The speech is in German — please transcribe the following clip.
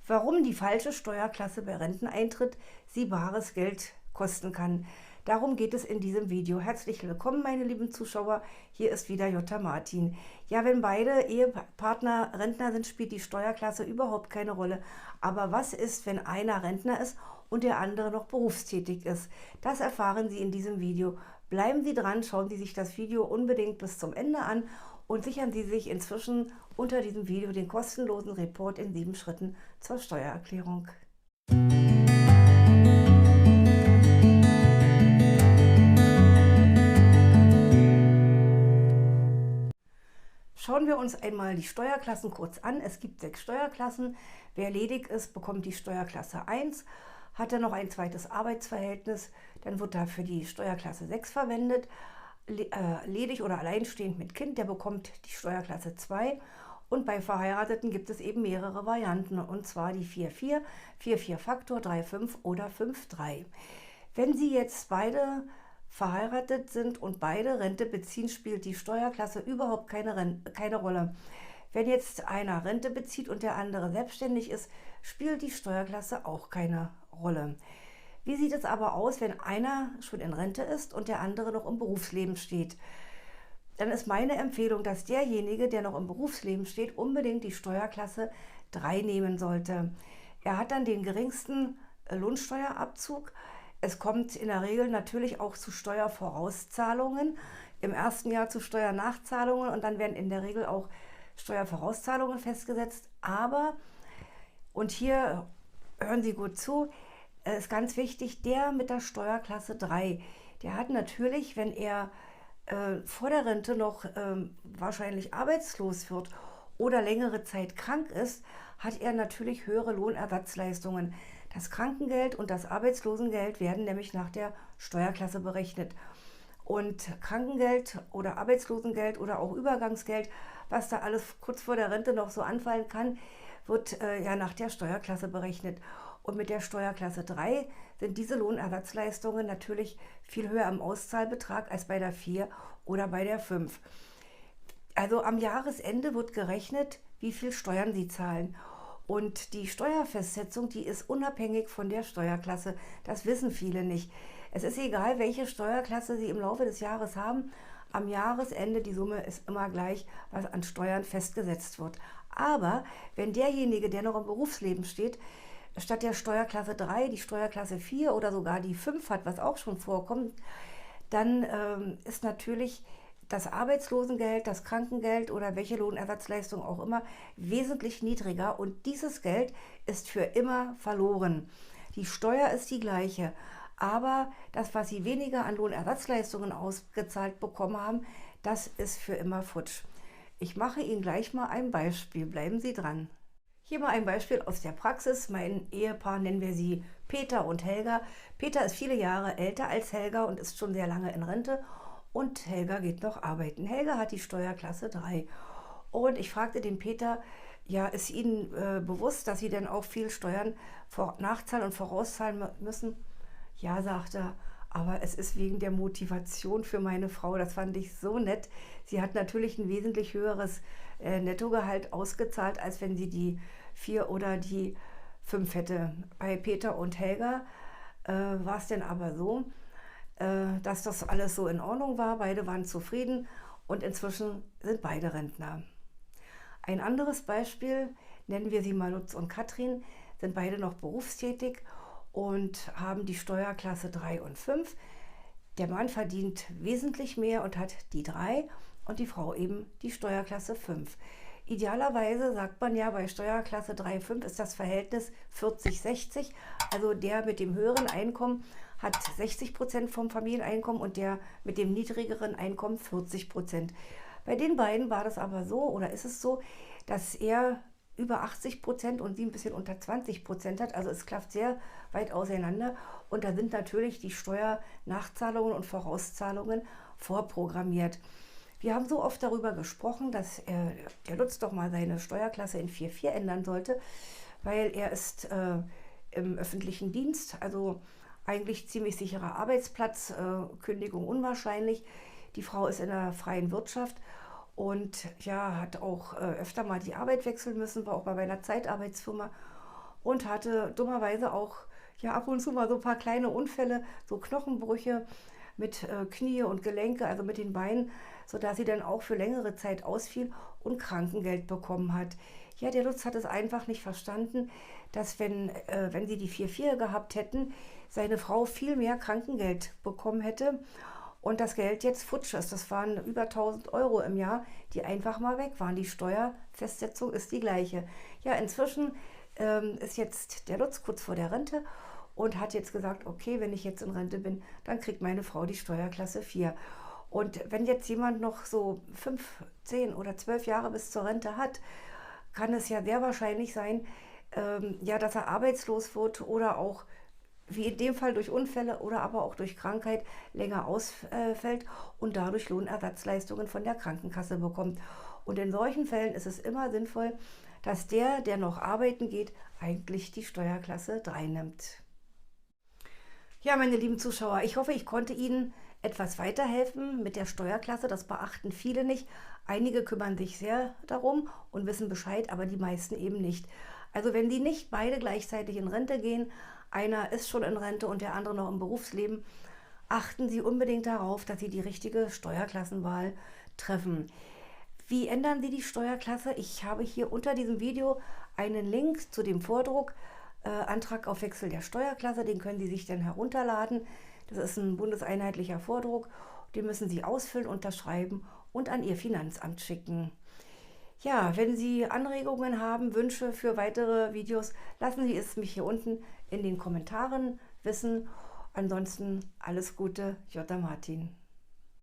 Warum die falsche Steuerklasse bei Renteneintritt Sie bares Geld kosten kann. Darum geht es in diesem Video. Herzlich willkommen, meine lieben Zuschauer. Hier ist wieder Jutta Martin. Ja, wenn beide Ehepartner Rentner sind, spielt die Steuerklasse überhaupt keine Rolle. Aber was ist, wenn einer Rentner ist und der andere noch berufstätig ist? Das erfahren Sie in diesem Video. Bleiben Sie dran, schauen Sie sich das Video unbedingt bis zum Ende an und sichern Sie sich inzwischen unter diesem Video den kostenlosen Report in 7 Schritten zur Steuererklärung. Schauen wir uns einmal die Steuerklassen kurz an. Es gibt 6 Steuerklassen. Wer ledig ist, bekommt die Steuerklasse 1. Hat er noch ein zweites Arbeitsverhältnis, dann wird dafür die Steuerklasse 6 verwendet. Ledig oder alleinstehend mit Kind, der bekommt die Steuerklasse 2. Und bei Verheirateten gibt es eben mehrere Varianten, und zwar die 4,4, 4,4 Faktor, 3,5 oder 5,3. Wenn Sie jetzt beide verheiratet sind und beide Rente beziehen, spielt die Steuerklasse überhaupt keine Rolle. Wenn jetzt einer Rente bezieht und der andere selbstständig ist, spielt die Steuerklasse auch keine Rolle. Wie sieht es aber aus, wenn einer schon in Rente ist und der andere noch im Berufsleben steht? Dann ist meine Empfehlung, dass derjenige, der noch im Berufsleben steht, unbedingt die Steuerklasse 3 nehmen sollte. Er hat dann den geringsten Lohnsteuerabzug. Es kommt in der Regel natürlich auch zu Steuervorauszahlungen, im ersten Jahr zu Steuernachzahlungen und dann werden in der Regel auch Steuervorauszahlungen festgesetzt. Aber, und hier hören Sie gut zu, ist ganz wichtig, der mit der Steuerklasse 3, der hat natürlich, wenn er vor der Rente noch wahrscheinlich arbeitslos wird oder längere Zeit krank ist, hat er natürlich höhere Lohnersatzleistungen. Das Krankengeld und das Arbeitslosengeld werden nämlich nach der Steuerklasse berechnet. Und Krankengeld oder Arbeitslosengeld oder auch Übergangsgeld, was da alles kurz vor der Rente noch so anfallen kann, wird ja nach der Steuerklasse berechnet. Und mit der Steuerklasse 3 sind diese Lohnersatzleistungen natürlich viel höher im Auszahlbetrag als bei der 4 oder bei der 5. Also am Jahresende wird gerechnet, wie viel Steuern Sie zahlen. Und die Steuerfestsetzung, die ist unabhängig von der Steuerklasse. Das wissen viele nicht. Es ist egal, welche Steuerklasse Sie im Laufe des Jahres haben. Am Jahresende, die Summe ist immer gleich, was an Steuern festgesetzt wird. Aber wenn derjenige, der noch im Berufsleben steht, statt der Steuerklasse 3 die Steuerklasse 4 oder sogar die 5 hat, was auch schon vorkommt, dann ist natürlich das Arbeitslosengeld, das Krankengeld oder welche Lohnersatzleistung auch immer wesentlich niedriger und dieses Geld ist für immer verloren. Die Steuer ist die gleiche, aber das, was Sie weniger an Lohnersatzleistungen ausgezahlt bekommen haben, das ist für immer futsch. Ich mache Ihnen gleich mal ein Beispiel, bleiben Sie dran. Hier mal ein Beispiel aus der Praxis. Mein Ehepaar, nennen wir sie Peter und Helga. Peter ist viele Jahre älter als Helga und ist schon sehr lange in Rente. Und Helga geht noch arbeiten. Helga hat die Steuerklasse 3. Und ich fragte den Peter, ja, ist Ihnen bewusst, dass Sie denn auch viel Steuern nachzahlen und vorauszahlen müssen? Ja, sagt er, aber es ist wegen der Motivation für meine Frau. Das fand ich so nett. Sie hat natürlich ein wesentlich höheres Nettogehalt ausgezahlt, als wenn sie die 4 oder die 5 hätte. Bei Peter und Helga war es denn aber so, dass das alles so in Ordnung war. Beide waren zufrieden und inzwischen sind beide Rentner. Ein anderes Beispiel, nennen wir sie mal Lutz und Katrin, sind beide noch berufstätig und haben die Steuerklasse 3 und 5. Der Mann verdient wesentlich mehr und hat die 3 und die Frau eben die Steuerklasse 5. Idealerweise sagt man ja, bei Steuerklasse 3, 5 ist das Verhältnis 40-60. Also der mit dem höheren Einkommen hat 60% vom Familieneinkommen und der mit dem niedrigeren Einkommen 40%. Bei den beiden war das aber so, oder ist es so, dass er über 80% und sie ein bisschen unter 20% hat. Also es klafft sehr weit auseinander und da sind natürlich die Steuernachzahlungen und Vorauszahlungen vorprogrammiert. Wir haben so oft darüber gesprochen, dass der Lutz doch mal seine Steuerklasse in 4,4 ändern sollte, weil er ist im öffentlichen Dienst, also eigentlich ziemlich sicherer Arbeitsplatz, Kündigung unwahrscheinlich. Die Frau ist in der freien Wirtschaft und ja, hat auch öfter mal die Arbeit wechseln müssen, war auch bei einer Zeitarbeitsfirma und hatte dummerweise auch ja ab und zu mal so ein paar kleine Unfälle, so Knochenbrüche mit Knie und Gelenke, also mit den Beinen, sodass sie dann auch für längere Zeit ausfiel und Krankengeld bekommen hat. Ja, der Lutz hat es einfach nicht verstanden, dass wenn sie die 4-4 gehabt hätten, seine Frau viel mehr Krankengeld bekommen hätte und das Geld jetzt futsch ist. Das waren über 1.000 € im Jahr, die einfach mal weg waren. Die Steuerfestsetzung ist die gleiche. Ja, inzwischen ist jetzt der Lutz kurz vor der Rente und hat jetzt gesagt, okay, wenn ich jetzt in Rente bin, dann kriegt meine Frau die Steuerklasse 4. Und wenn jetzt jemand noch so 5, 10 oder 12 Jahre bis zur Rente hat, kann es ja sehr wahrscheinlich sein, ja, dass er arbeitslos wird oder auch, wie in dem Fall durch Unfälle oder aber auch durch Krankheit, länger ausfällt und dadurch Lohnersatzleistungen von der Krankenkasse bekommt. Und in solchen Fällen ist es immer sinnvoll, dass der noch arbeiten geht, eigentlich die Steuerklasse 3 nimmt. Ja, meine lieben Zuschauer, ich hoffe, ich konnte Ihnen etwas weiterhelfen mit der Steuerklasse. Das beachten viele nicht. Einige kümmern sich sehr darum und wissen Bescheid, aber die meisten eben nicht. Also wenn die nicht beide gleichzeitig in Rente gehen, einer ist schon in Rente und der andere noch im Berufsleben, achten Sie unbedingt darauf, dass Sie die richtige Steuerklassenwahl treffen. Wie ändern Sie die Steuerklasse? Ich habe hier unter diesem Video einen Link zu dem Vordruck, Antrag auf Wechsel der Steuerklasse, den können Sie sich dann herunterladen. Das ist ein bundeseinheitlicher Vordruck, den müssen Sie ausfüllen, unterschreiben und an Ihr Finanzamt schicken. Ja, wenn Sie Anregungen haben, Wünsche für weitere Videos, lassen Sie es mich hier unten in den Kommentaren wissen. Ansonsten alles Gute, Jutta Martin.